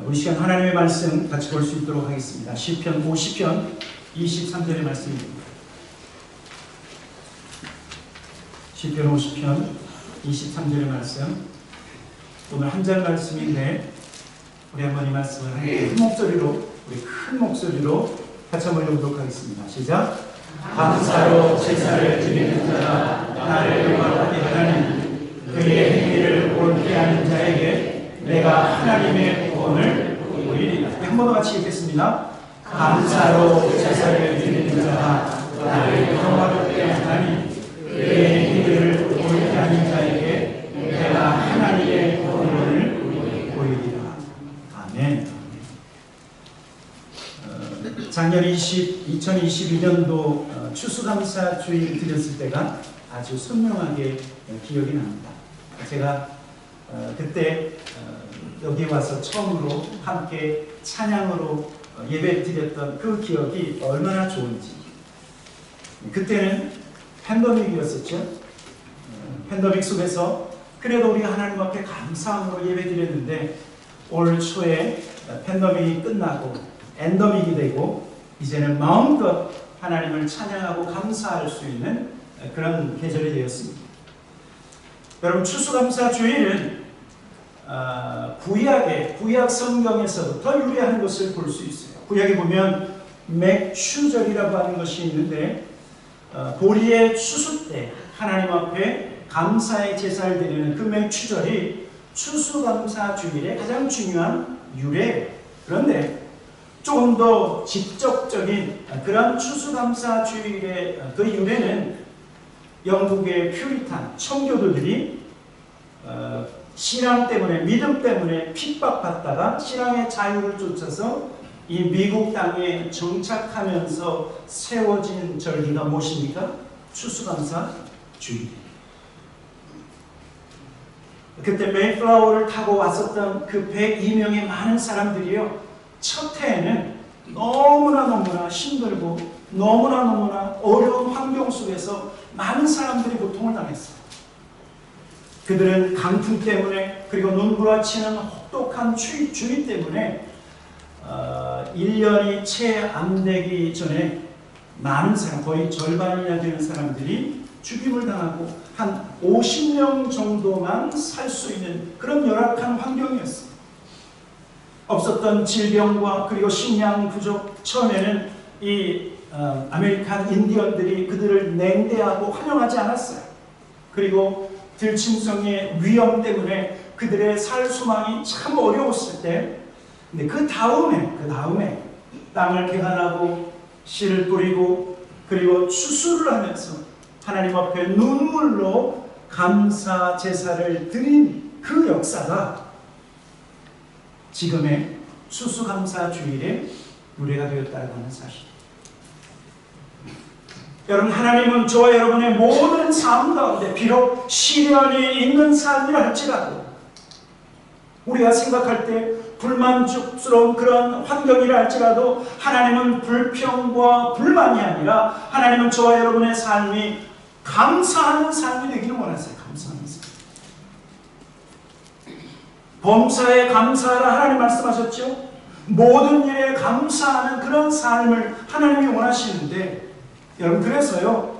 우리 시간 하나님의 말씀 같이 볼 수 있도록 하겠습니다. 시편 50편 23절의 말씀입니다. 시편 50편 23절의 말씀. 오늘 한 절 말씀인데 우리 한번 이 말씀을 큰 목소리로 같이 한번 읽어보도록 하겠습니다. 시작. 감사로 제사를 드리는 자가 나를 영화롭게 하나니 그의 행위를 옳게 하는 자에게 내가 하나님의 구원을 보이리라. 한 번 더 같이 읽겠습니다. 감사로 제사를 드리는 자가 나를 영화롭게 하나니 그의 행위를 옳게 하는 자에게 내가 하나님의 구원을 보이리라. 아멘. 작년 2022년도 추수감사 주일 드렸을 때가 아주 선명하게 기억이 납니다. 제가 그때 여기 와서 처음으로 함께 찬양으로 예배 드렸던 그 기억이 얼마나 좋은지. 그때는 팬데믹이었었죠. 팬데믹 속에서 그래도 우리가 하나님 앞에 감사함으로 예배 드렸는데 올 초에 팬데믹이 끝나고 엔데믹이 되고 이제는 마음껏 하나님을 찬양하고 감사할 수 있는 그런 계절이 되었습니다. 여러분, 추수감사 주일은 구약 성경에서부터 유래한 것을 볼 수 있어요. 구약에 보면 맥추절이라고 하는 것이 있는데 보리의 추수 때 하나님 앞에 감사의 제사를 드리는 그 맥추절이 추수감사 주일의 가장 중요한 유래예요. 그런데 조금 더 직접적인 그런 추수감사 주일의 그 유래는 영국의 퓨리탄 청교도들이 신앙 때문에, 믿음 때문에 핍박받다가 신앙의 자유를 쫓아서 이 미국 땅에 정착하면서 세워진 절기가 무엇입니까? 추수감사 주일. 그때 메이플라워를 타고 왔었던 그 102명의 많은 사람들이요, 첫 해에는 너무나 힘들고 너무나 어려운 환경 속에서 많은 사람들이 고통을 당했어요. 그들은 강풍 때문에, 그리고 눈부라치는 혹독한 추위 때문에 1년이 채 안 되기 전에 많은 사람, 거의 절반이나 되는 사람들이 죽임을 당하고 한 50명 정도만 살 수 있는 그런 열악한 환경이었어요. 없었던 질병과 그리고 식량 부족, 처음에는 이 아메리칸 인디언들이 그들을 냉대하고 환영하지 않았어요. 그리고 들짐승의 위험 때문에 그들의 살 소망이 참 어려웠을 때, 근데 그 다음에 땅을 개간하고 씨를 뿌리고 그리고 추수를 하면서 하나님 앞에 눈물로 감사 제사를 드린 그 역사가 지금의 추수감사 주일의 유래가 되었다고 하는 사실. 여러분, 하나님은 저와 여러분의 모든 삶 가운데 비록 시련이 있는 삶이라 할지라도, 우리가 생각할 때 불만족스러운 그런 환경이라 할지라도 하나님은 불평과 불만이 아니라 하나님은 저와 여러분의 삶이 감사하는 삶이 되기를 원하세요. 감사하는 삶. 범사에 감사하라 하나님 말씀하셨죠. 모든 일에 감사하는 그런 삶을 하나님이 원하시는데, 여러분, 그래서요,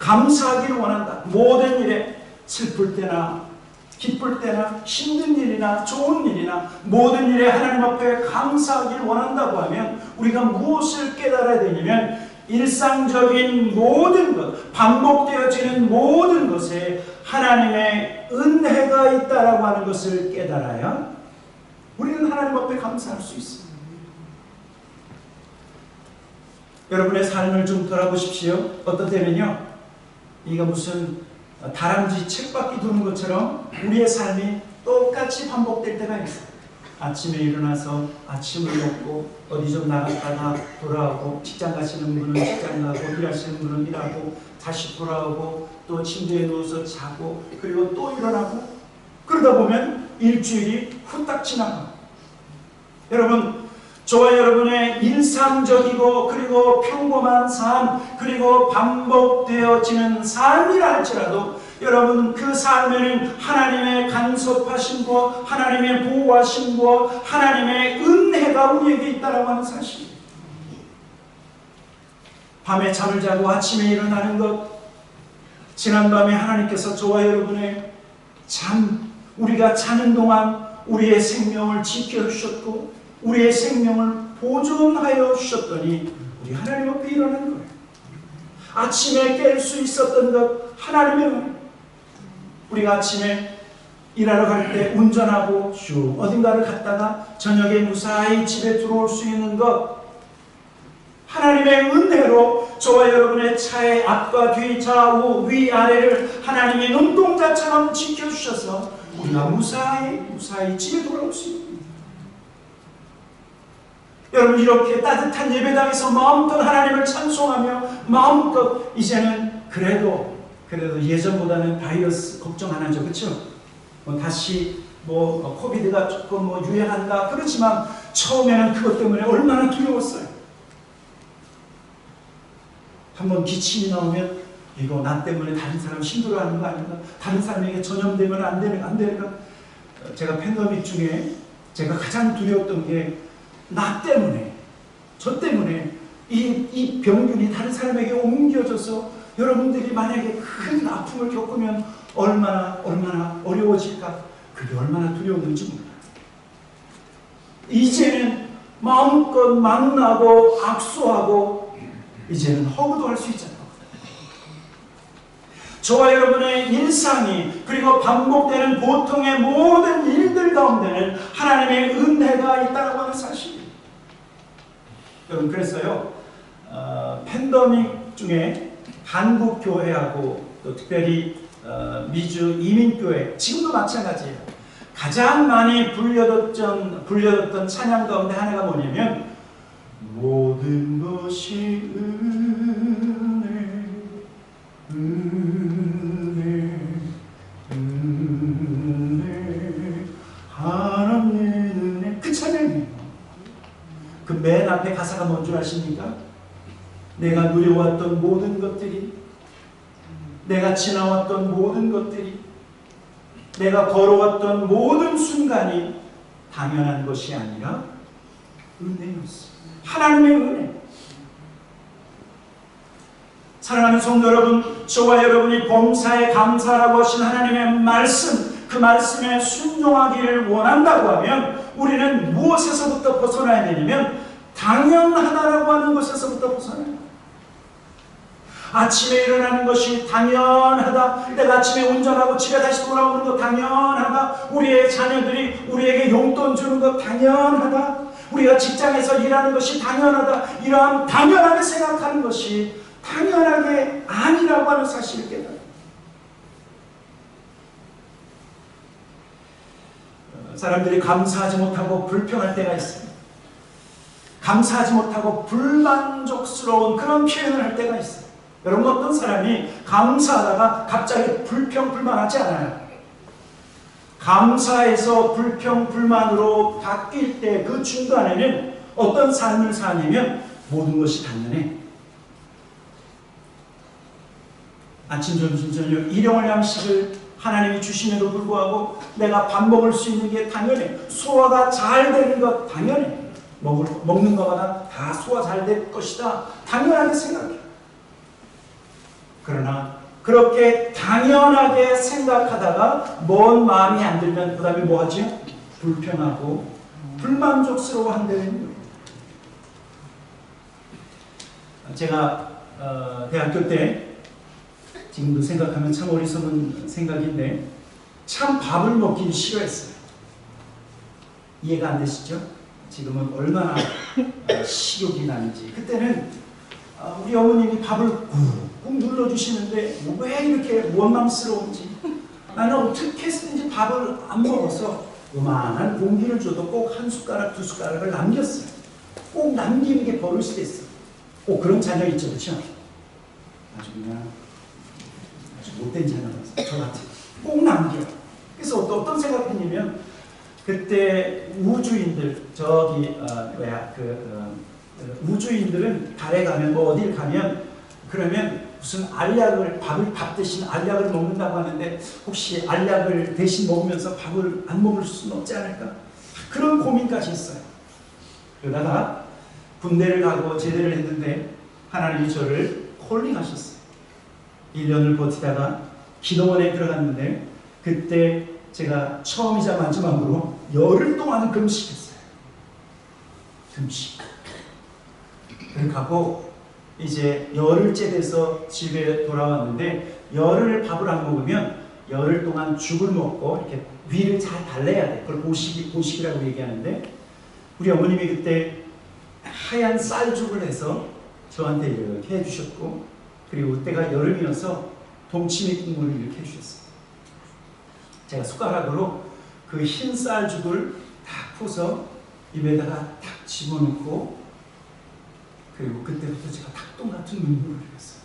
감사하기를 원한다. 모든 일에, 슬플 때나 기쁠 때나 힘든 일이나 좋은 일이나 모든 일에 하나님 앞에 감사하기를 원한다고 하면 우리가 무엇을 깨달아야 되냐면, 일상적인 모든 것, 반복되어지는 모든 것에 하나님의 은혜가 있다라고 하는 것을 깨달아야 우리는 하나님 앞에 감사할 수 있습니다. 여러분의 삶을 좀 돌아보십시오. 어떤 때는요, 이거 무슨 다람쥐 쳇바퀴 도는 것처럼 우리의 삶이 똑같이 반복될 때가 있어요. 아침에 일어나서 아침을 먹고 어디 좀 나갔다가 돌아오고, 직장 가시는 분은 직장 가고, 일하시는 분은 일하고, 다시 돌아오고, 또 침대에 누워서 자고, 그리고 또 일어나고, 그러다 보면 일주일이 후딱 지나가요. 여러분, 저와 여러분의 일상적이고 그리고 평범한 삶, 그리고 반복되어지는 삶이라 할지라도 여러분, 그 삶에는 하나님의 간섭하심과 하나님의 보호하심과 하나님의 은혜가 우리에게 있다라고 하는 사실. 밤에 잠을 자고 아침에 일어나는 것, 지난밤에 하나님께서 저와 여러분의 우리가 자는 동안 우리의 생명을 지켜주셨고 우리의 생명을 보존하여 주셨더니 우리 하나님 앞에 일어나는 거예요. 아침에 깰 수 있었던 것, 하나님의 은혜. 우리가 아침에 일하러 갈 때 운전하고 쭉 어딘가를 갔다가 저녁에 무사히 집에 들어올 수 있는 것, 하나님의 은혜로 저와 여러분의 차의 앞과 뒤, 좌우, 위아래를 하나님의 눈동자처럼 지켜주셔서 우리가 무사히 집에 돌아올 수 있습니다. 여러분, 이렇게 따뜻한 예배당에서 마음껏 하나님을 찬송하며 마음껏 이제는 그래도 예전보다는 바이러스 걱정 안 하죠. 그렇죠? 다시 코비드가 조금 유행한다 그렇지만 처음에는 그것 때문에 얼마나 두려웠어요. 한번 기침이 나오면 이거 나 때문에 다른 사람 힘들어하는 거 아닌가? 다른 사람에게 전염되면 안 되는가? 제가 팬데믹 중에 제가 가장 두려웠던 게 나 때문에, 저 때문에 이 병균이 다른 사람에게 옮겨져서 여러분들이 만약에 큰 아픔을 겪으면 얼마나 어려워질까? 그게 얼마나 두려웠는지 몰라요. 이제는 마음껏 만나고 악수하고 이제는 허구도 할 수 있잖아요. 저와 여러분의 일상이 그리고 반복되는 보통의 모든 일들 가운데는 하나님의 은혜가 있다고 하는 사실이에요. 여러분, 그래서요 팬데믹 중에 한국 교회하고 또 특별히 미주 이민교회, 지금도 마찬가지예요. 가장 많이 불려졌던 찬양 가운데 하나가 뭐냐면 모든 것이 은혜 하나님의 은혜, 그 찬양이에요. 그 맨 앞에 가사가 뭔 줄 아십니까? 내가 누려왔던 모든 것들이, 내가 지나왔던 모든 것들이, 내가 걸어왔던 모든 순간이 당연한 것이 아니라 은혜였어. 하나님의 은혜. 사랑하는 성도 여러분, 저와 여러분이 범사에 감사라고 하신 하나님의 말씀, 그 말씀에 순종하기를 원한다고 하면 우리는 무엇에서부터 벗어나야 되냐면 당연하다라고 하는 것에서부터 벗어나야 돼요. 아침에 일어나는 것이 당연하다. 내가 아침에 운전하고 집에 다시 돌아오는 것 당연하다. 우리의 자녀들이 우리에게 용돈 주는 것 당연하다. 우리가 직장에서 일하는 것이 당연하다. 이러한 당연하게 생각하는 것이 당연하게 아니라고 하는 사실을 깨달아요. 사람들이 감사하지 못하고 불평할 때가 있습니다. 감사하지 못하고 불만족스러운 그런 표현을 할 때가 있어요. 여러분, 어떤 사람이 감사하다가 갑자기 불평, 불만하지 않아요. 감사에서 불평, 불만으로 바뀔 때 그 중간에는 어떤 삶을 사냐면 모든 것이 당연해. 아침, 점심, 저녁 일용할 양식을 하나님이 주심에도 불구하고 내가 밥 먹을 수 있는 게 당연해. 소화가 잘 되는 것 당연해. 먹는 것마다 다 소화 잘 될 것이다. 당연하게 생각해. 그러나 그렇게 당연하게 생각하다가 뭔 마음이 안 들면 그 다음에 뭐 하지? 불평하고 불만족스러워 한다는 거예요. 제가 대학교 때 지금도 생각하면 참 어리석은 생각인데 참 밥을 먹기 싫어했어요. 이해가 안 되시죠? 지금은 얼마나 식욕이 나는지. 그때는 우리 어머님이 밥을 꾹꾹 눌러주시는데 왜 이렇게 원망스러운지, 나는 어떻게 했든지 밥을 안 먹어서 요만한 공기를 줘도 꼭 한 숟가락 두 숟가락을 남겼어요. 꼭 남기는 게 버릇이 됐어요. 꼭 그런 자녀 있죠, 그렇죠? 아주 그냥 못된 자녀라서 저같이 꼭 남겨. 그래서 어떤 생각했냐면 그때 우주인들 우주인들은 달에 가면 어딜 가면 그러면 무슨 알약을 밥 대신 알약을 먹는다고 하는데 혹시 알약을 대신 먹으면서 밥을 안 먹을 수는 없지 않을까? 그런 고민까지 있어요. 그러다가 군대를 가고 제대를 했는데 하나님이 저를 콜링하셨어요. 1년을 버티다가 기도원에 들어갔는데 그때 제가 처음이자 마지막으로 열흘 동안 금식했어요. 금식. 그러고 이제 열흘째 돼서 집에 돌아왔는데 열흘 밥을 안 먹으면 열흘 동안 죽을 먹고 이렇게 위를 잘 달래야 돼. 그걸 보식이라고 얘기하는데 우리 어머님이 그때 하얀 쌀죽을 해서 저한테 이렇게 해주셨고 그리고 그때가 여름이어서 동치미 국물을 이렇게 해주셨어요. 제가 숟가락으로 그 흰 쌀죽을 딱 푸서 입에다가 탁 집어넣고 그리고 그때부터 제가 닭똥 같은 눈물을 흘렸어요.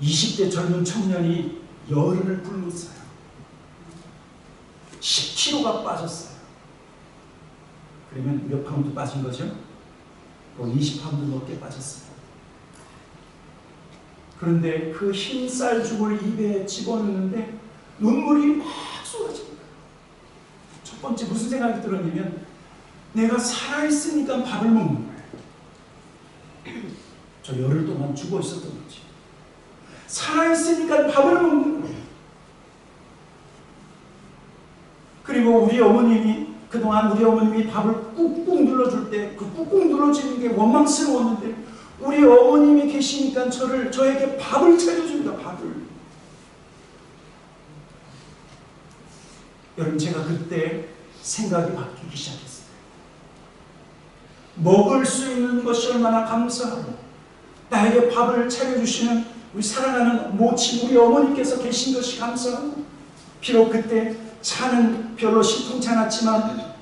20대 젊은 청년이 열흘을 굶었어요. 10kg가 빠졌어요. 그러면 몇 파운드 빠진 거죠? 20파운드 넘게 빠졌어요. 그런데 그 흰 쌀죽을 입에 집어넣는데 눈물이 막 쏟아집니다. 첫 번째 무슨 생각이 들었냐면 내가 살아있으니까 밥을 먹는 거예요. 저 열흘 동안 죽어 있었던 거지. 살아있으니까 밥을 먹는 거예요. 그리고 우리 어머님이 그동안 우리 어머님이 밥을 꾹꾹 눌러줄 때 그 꾹꾹 눌러주는 게 원망스러웠는데 우리 어머님이 계시니까 저에게 밥을 차려줍니다. 밥을. 여러분 제가 그때 생각이 바뀌기 시작했어요. 먹을 수 있는 것이 얼마나 감사하고 나에게 밥을 차려주시는 우리 사랑하는 모친 우리 어머니께서 계신 것이 감사하고 비록 그때 차는 별로 신통치 않았지만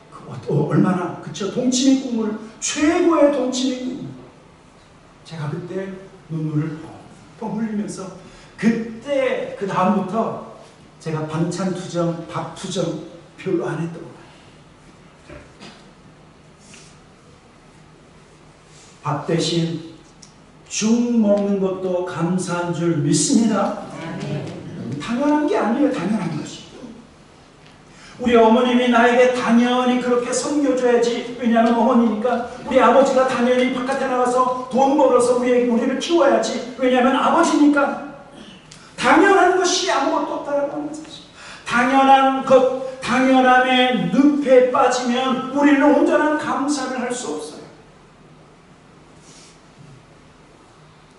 얼마나 그쵸 동치미 국물 최고의 동치미 국물 제가 그때 눈물을 펑펑 흘리면서 그때 그 다음부터 제가 반찬 투정 밥 투정 별로 안 했던 거예요. 밥 대신 죽 먹는 것도 감사한 줄 믿습니다. 당연한 게 아니에요. 당연한 것이. 우리 어머님이 나에게 당연히 그렇게 섬겨줘야지. 왜냐하면 어머니니까. 우리 아버지가 당연히 바깥에 나가서 돈 벌어서 우리를 키워야지. 왜냐하면 아버지니까. 당연한 것이 아무것도 없다는 거는 사실. 당연한 것, 당연함의 늪에 빠지면 우리는 온전한 감사를 할 수 없어요.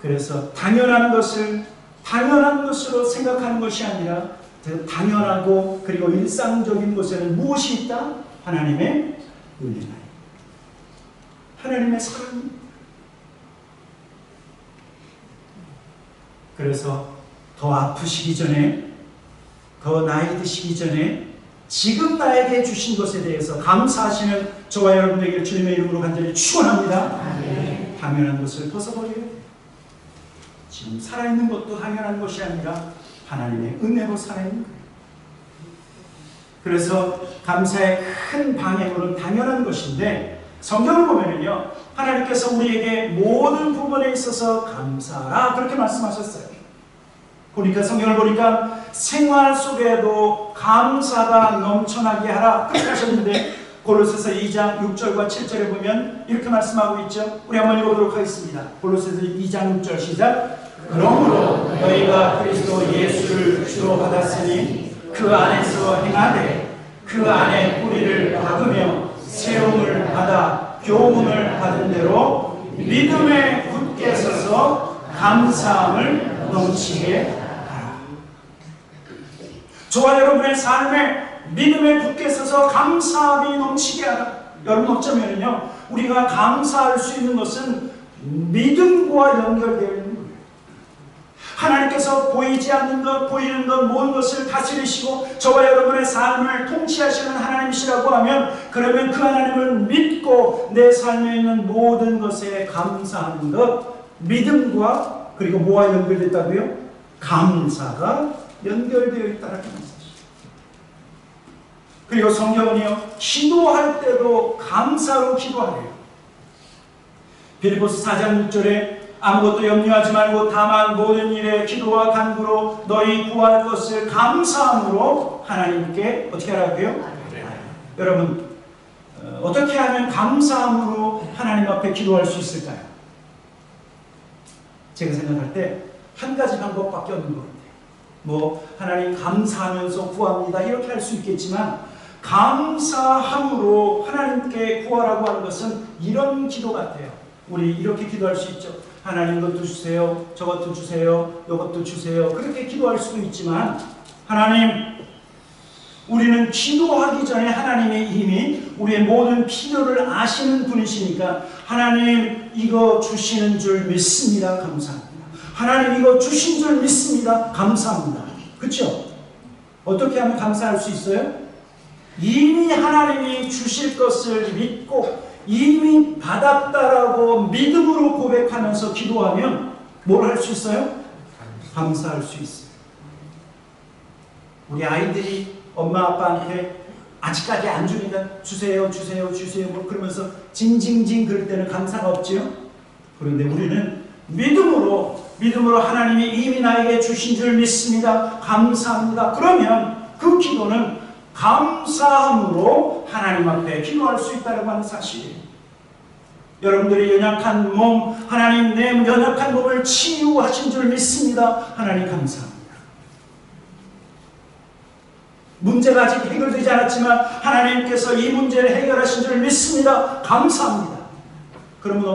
그래서 당연한 것을 당연한 것으로 생각하는 것이 아니라 당연하고 그리고 일상적인 것에는 무엇이 있다? 하나님의 은혜가 하나님의 사랑입니다. 그래서 더 아프시기 전에 더 나이 드시기 전에 지금 나에게 주신 것에 대해서 감사하시는 저와 여러분에게 주님의 이름으로 간절히 축원합니다. 당연한 것을 벗어버려야 돼요. 지금 살아있는 것도 당연한 것이 아니라 하나님의 은혜로 살아있는 거예요. 그래서 감사의 큰 방향으로는 당연한 것인데 성경을 보면요 하나님께서 우리에게 모든 부분에 있어서 감사하라 그렇게 말씀하셨어요. 보니까 성경을 보니까 생활 속에도 감사가 넘쳐나게 하라 그렇게 하셨는데 골로새서 2장 6절과 7절에 보면 이렇게 말씀하고 있죠. 우리 한번 읽어보도록 하겠습니다. 골로새서 2장 6절 시작. 그러므로 너희가 그리스도 예수를 주로 받았으니 그 안에서 행하되 그 안에 뿌리를 박으며 세움을 받아 교훈을 받은 대로 믿음에 굳게 서서 감사함을 넘치게 하라. 저와 여러분의 삶에 믿음에 굳게 서서 감사함이 넘치게 하라. 여러분 어쩌면요 우리가 감사할 수 있는 것은 믿음과 연결되어 있는 거예요. 하나님께서 보이지 않는 것, 보이는 것, 모든 것을 다스리시고 저와 여러분의 삶을 통치하시는 하나님이시라고 하면 그러면 그 하나님을 믿고 내 삶에 있는 모든 것에 감사하는 것, 믿음과 그리고 뭐와 연결됐다고요? 감사가 연결되어 있다는 것입니다. 그리고 성경은요 기도할 때도 감사로 기도하래요. 빌립보서 4장 6절에 아무것도 염려하지 말고 다만 모든 일에 기도와 간구로 너희 구할 것을 감사함으로 하나님께 어떻게 하라고요? 여러분, 어떻게 하면 감사함으로 하나님 앞에 기도할 수 있을까요? 제가 생각할 때 한 가지 방법밖에 없는 것 같아요. 뭐 하나님 감사하면서 구합니다 이렇게 할 수 있겠지만, 감사함으로 하나님께 구하라고 하는 것은 이런 기도 같아요. 우리 이렇게 기도할 수 있죠. 하나님 이것도 주세요, 저것도 주세요, 이것도 주세요. 그렇게 기도할 수도 있지만, 하나님, 우리는 기도하기 전에 하나님이 이미 우리의 모든 필요를 아시는 분이시니까, 하나님 이거 주시는 줄 믿습니다, 감사합니다. 하나님 이거 주신 줄 믿습니다, 감사합니다. 그렇죠? 어떻게 하면 감사할 수 있어요? 이미 하나님이 주실 것을 믿고 이미 받았다라고 믿음으로 고백하면서 기도하면 뭘 할 수 있어요? 감사할 수 있어요. 우리 아이들이 엄마 아빠한테 아직까지 안 주니까 주세요 주세요 주세요 뭐 그러면서 징징징 그럴 때는 감사가 없지요. 그런데 우리는 믿음으로 하나님이 이미 나에게 주신 줄 믿습니다, 감사합니다. 그러면 그 기도는 감사함으로 하나님 앞에 기도할 수 있다고 하는 사실이에요. 여러분들이 연약한 몸, 하나님 내 연약한 몸을 치유하신 줄 믿습니다, 하나님 감사합니다. 문제가 아직 해결되지 않았지만 하나님께서 이 문제를 해결하신 줄 믿습니다, 감사합니다. 그러면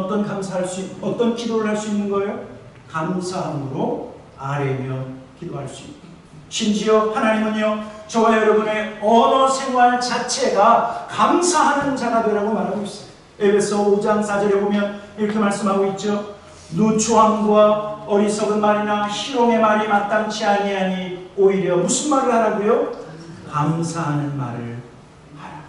어떤 기도를 할 수 있는 거예요? 감사함으로 아뢰며 기도할 수 있고, 심지어 하나님은요, 저와 여러분의 언어 생활 자체가 감사하는 자가 되라고 말하고 있어요. 에베소 5장 4절에 보면 이렇게 말씀하고 있죠. 누추함과 어리석은 말이나 희롱의 말이 마땅치 아니하니 오히려 무슨 말을 하라고요? 감사하는 말을 하라.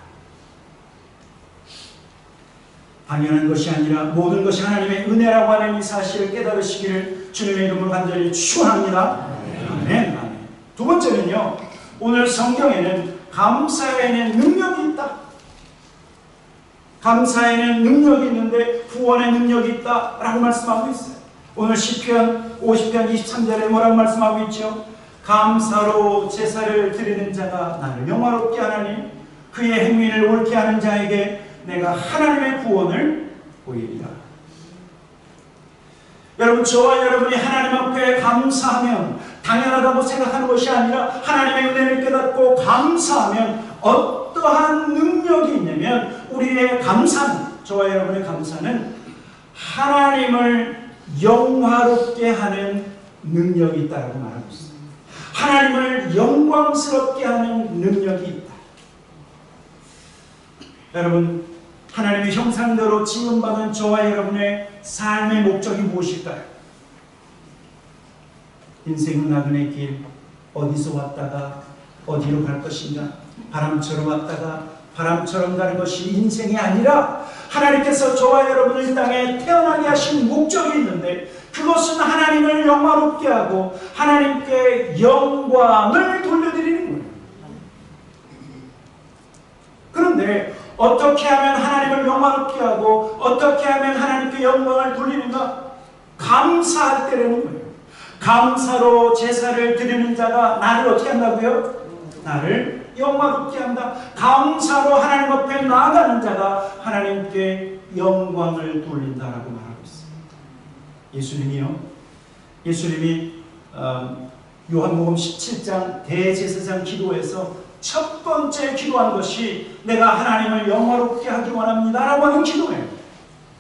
당연한 것이 아니라 모든 것이 하나님의 은혜라고 하는 이 사실을 깨달으시기를 주님의 이름으로 간절히 축원합니다. 아멘. 아멘. 두 번째는요, 오늘 성경에는 감사에는 능력이 있다. 감사에는 능력이 있는데 구원의 능력이 있다라고 말씀하고 있어요. 오늘 시편 50편 23절에 뭐라고 말씀하고 있죠? 감사로 제사를 드리는 자가 나를 영화롭게 하나니 그의 행위를 옳게 하는 자에게 내가 하나님의 구원을 보이리라. 여러분, 저와 여러분이 하나님 앞에 감사하면 당연하다고 생각하는 것이 아니라 하나님의 은혜를 깨닫고 감사하면 어떠한 능력이 있냐면, 우리의 감사는, 저와 여러분의 감사는 하나님을 영화롭게 하는 능력이 있다고 말하고 있습니다. 하나님을 영광스럽게 하는 능력이 있다. 여러분, 하나님의 형상대로 지음받은 저와 여러분의 삶의 목적이 무엇일까요? 인생은 나그네 길, 어디서 왔다가 어디로 갈 것인가? 바람처럼 왔다가 바람처럼 가는 것이 인생이 아니라, 하나님께서 저와 여러분을 이 땅에 태어나게 하신 목적이 있는데, 그것은 하나님을 영화롭게 하고 하나님께 영광을 돌려드리는 거예요. 그런데 어떻게 하면 하나님을 영화롭게 하고 어떻게 하면 하나님께 영광을 돌리는가? 감사할 때라는 거예요. 감사로 제사를 드리는 자가 나를 어떻게 한다고요? 나를 영화롭게 한다. 감사로 하나님 앞에 나아가는 자가 하나님께 영광을 돌린다라고 말하고 있습니다. 예수님이 요한복음 17장 대제사장 기도에서 첫 번째 기도한 것이 내가 하나님을 영화롭게 하기 원합니다 라고 하는 기도예요.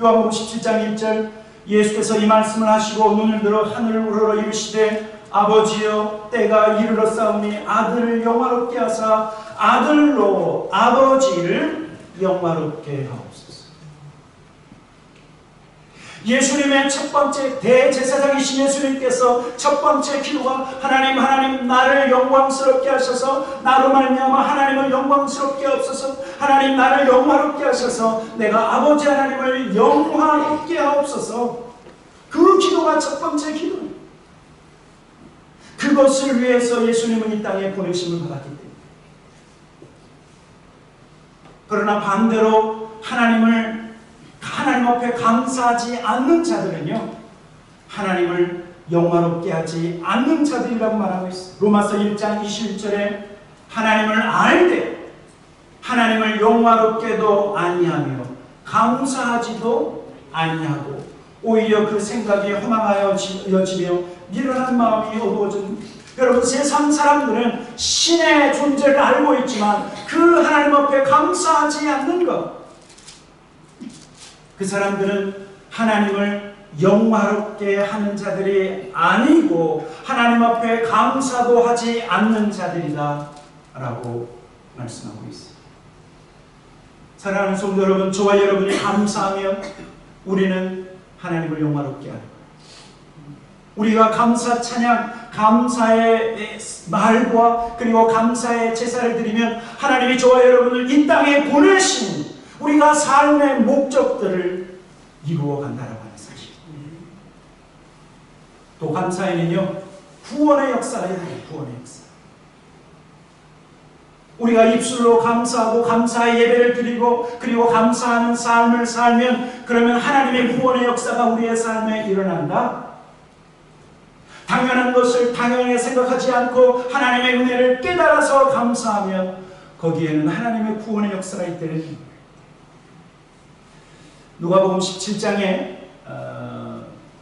요한복음 17장 1절, 예수께서 이 말씀을 하시고 눈을 들어 하늘을 우러러 이르시되 아버지여 때가 이르렀사오니 아들을 영화롭게 하사 아들로 아버지를 영화롭게 하옵소서. 예수님의 첫 번째 대제사장이신 예수님께서 첫 번째 기도가 하나님 나를 영광스럽게 하셔서 나로 말미암아 하나님을 영광스럽게 하옵소서. 하나님 나를 영화롭게 하셔서 내가 아버지 하나님을 영화롭게 하옵소서. 그 기도가 첫 번째 기도입니다. 그것을 위해서 예수님은 이 땅에 보내심을 받았기 때문에. 하나님 앞에 감사하지 않는 자들은요, 하나님을 영화롭게 하지 않는 자들이라고 말하고 있어요. 로마서 1장 21절에 하나님을 알되 하나님을 영화롭게도 아니하며 감사하지도 아니하고 오히려 그 생각이 허망하여지며 미련한 마음이 어두워진. 여러분, 세상 사람들은 신의 존재를 알고 있지만 그 하나님 앞에 감사하지 않는 것, 그 사람들은 하나님을 영화롭게 하는 자들이 아니고 하나님 앞에 감사도 하지 않는 자들이다 라고 말씀하고 있습니다. 사랑하는 성도 여러분, 저와 여러분이 감사하면 우리는 하나님을 영화롭게 하는 거예요. 우리가 감사 찬양, 감사의 말과 그리고 감사의 제사를 드리면 하나님이 저와 여러분을 이 땅에 보내신 우리가 삶의 목적들을 이루어 간다라고 하는 사실. 또 감사에는요, 구원의 역사가 있어요. 구원의 역사. 우리가 입술로 감사하고 감사의 예배를 드리고 그리고 감사하는 삶을 살면 그러면 하나님의 구원의 역사가 우리의 삶에 일어난다. 당연한 것을 당연하게 생각하지 않고 하나님의 은혜를 깨달아서 감사하면 거기에는 하나님의 구원의 역사가 있다는 거예요. 누가복음 17장에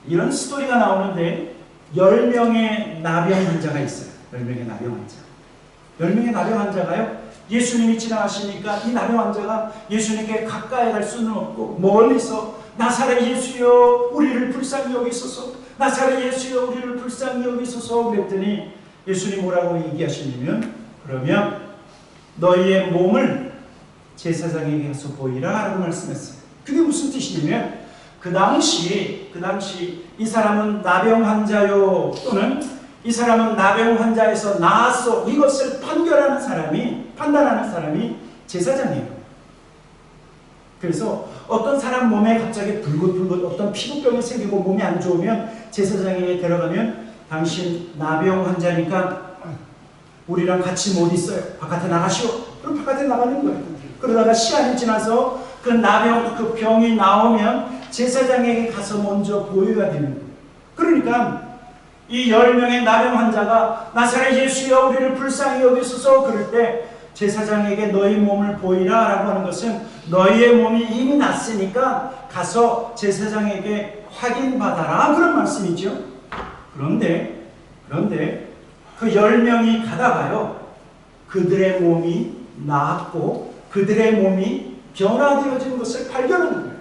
이런 스토리가 나오는데 10명의 나병 환자가 있어요. 10명의 나병 환자. 10명의 나병 환자가요, 예수님이 지나가시니까 이 나병 환자가 예수님께 가까이 갈 수는 없고 멀리서 나사렛 예수여 우리를 불쌍히 여기소서, 나사렛 예수여 우리를 불쌍히 여기소서 그랬더니 예수님 뭐라고 얘기하시냐면, 그러면 너희의 몸을 제사장에게 가서 보이라 라고 말씀했어요. 그게 무슨 뜻이냐면 그 당시 이 사람은 나병 환자요 또는 이 사람은 나병 환자에서 나았어, 이것을 판단하는 사람이 제사장이에요. 그래서 어떤 사람 몸에 갑자기 불긋불긋 어떤 피부병이 생기고 몸이 안 좋으면 제사장에게 데려가면 당신 나병 환자니까 우리랑 같이 못 있어요. 바깥에 나가시오. 그럼 바깥에 나가는 거예요. 그러다가 시간이 지나서 그 나병, 그 병이 나오면 제사장에게 가서 먼저 보여야 되는 거예요. 그러니까 이 10명의 나병 환자가 나사렛 예수여 우리를 불쌍히 여기소서 그럴 때 제사장에게 너희 몸을 보이라 라고 하는 것은 너희의 몸이 이미 났으니까 가서 제사장에게 확인받아라 그런 말씀이죠. 그런데 그 10명이 가다가요, 그들의 몸이 나았고 그들의 몸이 변화되어진 것을 발견하는 거예요.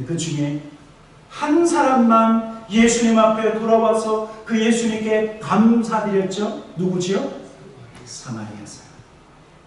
그 중에 한 사람만 예수님 앞에 돌아와서 그 예수님께 감사드렸죠. 누구지요? 사마리아 사람.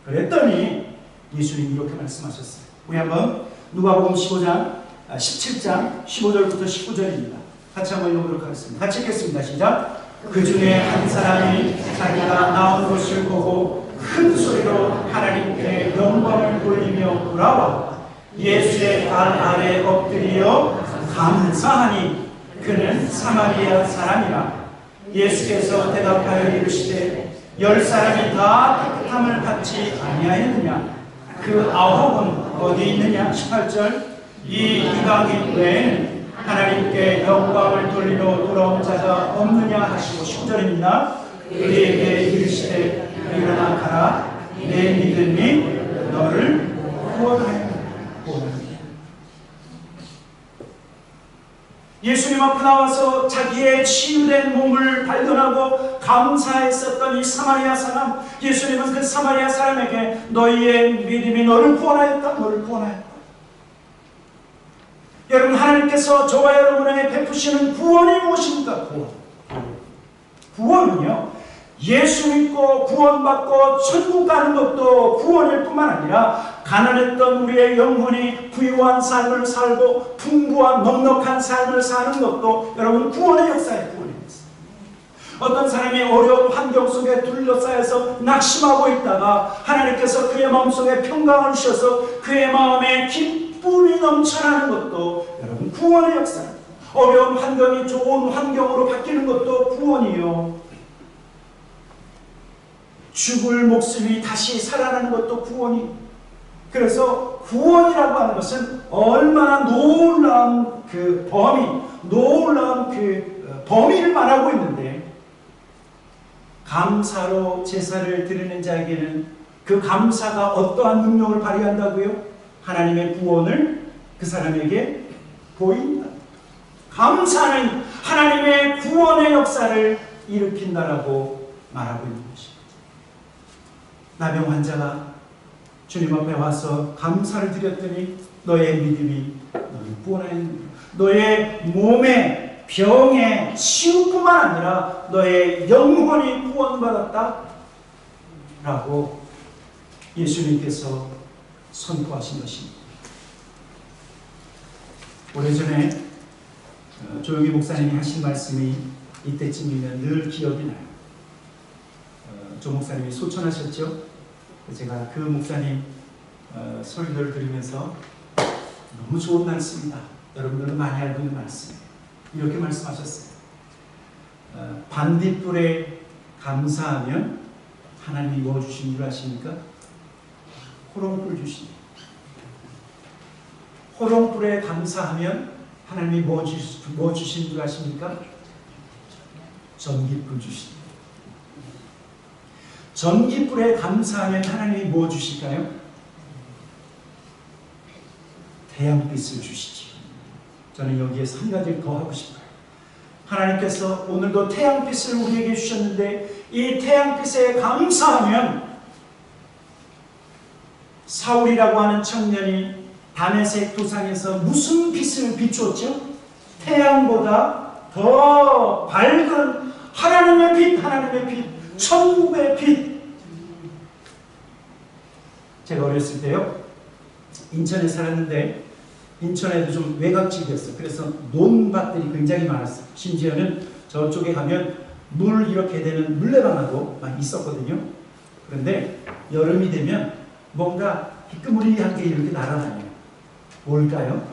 그랬더니 예수님이 이렇게 말씀하셨어요. 우리 한번 누가복음 17장 15절부터 19절입니다. 같이 한번 읽어보도록 하겠습니다. 같이 읽겠습니다. 시작. 그 중에 한 사람이 자기가 나온 것을 보고 큰 소리로 하나님께 영광을 돌리며 돌아와 예수의 발 아래 엎드려 감사하니 그는 사마리아 사람이라. 예수께서 대답하여 이르시되 10사람이 다 깨끗함을 받지 아니하였느냐? 그 9은 어디 있느냐? 18절. 이 이방인 외에는 하나님께 영광을 돌리러 돌아온 자가 없느냐 하시고 10절입니다. 그에게 이르시되 일어나 가라. 내 믿음이 너를 구원하였느니라. 예수님 앞에 나와서 자기의 치유된 몸을 발견하고 감사했었던 이 사마리아 사람, 예수님은 그 사마리아 사람에게 너희의 믿음이 너를 구원하였다. 너를 구원하였다. 여러분, 하나님께서 저와 여러분에게 베푸시는 구원이 무엇입니까? 구원은요, 예수 믿고 구원받고 천국 가는 것도 구원일 뿐만 아니라 가난했던 우리의 영혼이 부유한 삶을 살고 풍부한 넉넉한 삶을 사는 것도 여러분 구원의 역사예요. 구원의 역사. 어떤 사람이 어려운 환경 속에 둘러싸여서 낙심하고 있다가 하나님께서 그의 마음속에 평강을 주셔서 그의 마음에 기쁨이 넘쳐나는 것도 여러분 구원의 역사입니다. 어려운 환경이 좋은 환경으로 바뀌는 것도 구원이요. 죽을 목숨이 다시 살아나는 것도 구원이. 그래서 구원이라고 하는 것은 얼마나 놀라운 놀라운 범위를 말하고 있는데, 감사로 제사를 드리는 자에게는 그 감사가 어떠한 능력을 발휘한다고요? 하나님의 구원을 그 사람에게 보인다. 감사는 하나님의 구원의 역사를 일으킨다라고 말하고 있는 것입니다. 나병 환자가 주님 앞에 와서 감사를 드렸더니 너의 믿음이 너를 구원하였느니라. 너의 몸의 병의 치유뿐만 아니라 너의 영혼이 구원받았다 라고 예수님께서 선포하신 것입니다. 오래전에 조용희 목사님이 하신 말씀이 이때쯤이면 늘 기억이 나요. 조 목사님이 소천하셨죠. 제가 그 목사님 설교를 들으면서 너무 좋은 말씀이다. 여러분들은 많이 알고 있는 말씀이에요. 이렇게 말씀하셨어요. 반딧불에 감사하면 하나님이 뭐 주신 줄 아십니까? 호롱불 주십니다. 호롱불에 감사하면 하나님이 뭐 주신 줄 아십니까? 전깃불 주십니다. 전깃불에 감사하면 하나님이 뭐 주실까요? 태양빛을 주시지. 저는 여기에서 한 가지를 더 하고 싶어요. 하나님께서 오늘도 태양빛을 우리에게 주셨는데 이 태양빛에 감사하면, 사울이라고 하는 청년이 다메섹 도상에서 무슨 빛을 비추었죠? 태양보다 더 밝은 하나님의 빛, 하나님의 빛, 천국의 빛. 제가 어렸을 때요, 인천에 살았는데 인천에도 좀 외곽집이었어요. 그래서 논밭들이 굉장히 많았어요. 심지어는 저쪽에 가면 물 이렇게 되는 물레방아도 막 있었거든요. 그런데 여름이 되면 뭔가 희끄무리한 게 이렇게 날아다녀요. 뭘까요?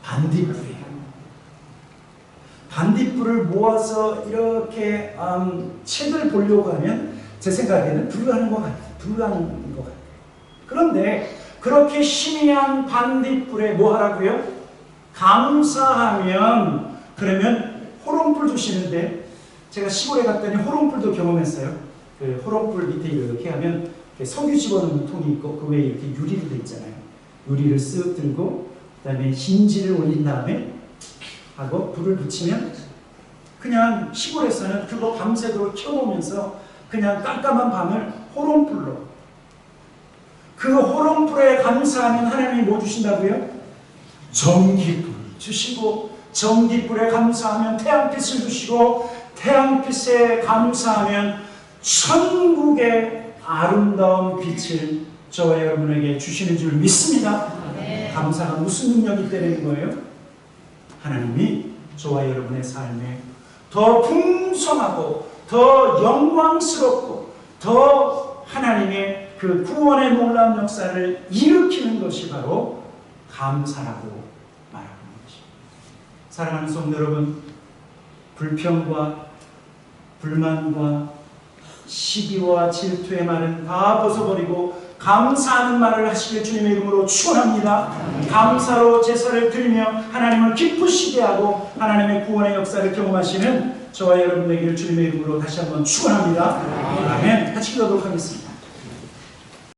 반딧불이에요. 반딧불을 모아서 이렇게 책을 보려고 하면 제 생각에는 불가능한 것 같아요. 그런데 그렇게 희미한 반딧불에 뭐 하라고요? 감사하면, 그러면 호롱불 주시는데, 제가 시골에 갔더니 호롱불도 경험했어요. 그 호롱불 밑에 이렇게 하면 석유 집어넣는 통이 있고 그 위에 이렇게 유리로 돼 있잖아요. 유리를 쓱 들고 그다음에 힌지를 올린 다음에 하고 불을 붙이면, 그냥 시골에서는 그거 밤새도록 켜놓으면서 그냥 깜깜한 밤을 호롱불로, 그 호롱불에 감사하면 하나님이 뭐 주신다고요? 전깃불 주시고, 전깃불에 감사하면 태양빛을 주시고, 태양빛에 감사하면 천국의 아름다운 빛을 저와 여러분에게 주시는 줄 믿습니다. 감사가 무슨 능력이 있다는 거예요? 하나님이 저와 여러분의 삶에 더 풍성하고 더 영광스럽고 더 하나님의 그 구원의 놀라운 역사를 일으키는 것이 바로 감사라고 말하는 것입니다. 사랑하는 성도 여러분, 불평과 불만과 시기와 질투의 말은 다 벗어버리고 감사하는 말을 하시길 주님의 이름으로 축원합니다. 감사로 제사를 드리며 하나님을 기쁘시게 하고 하나님의 구원의 역사를 경험하시는 저와 여러분 되기를 주님의 이름으로 다시 한번 축원합니다. 아멘. 같이 기도하도록 하겠습니다.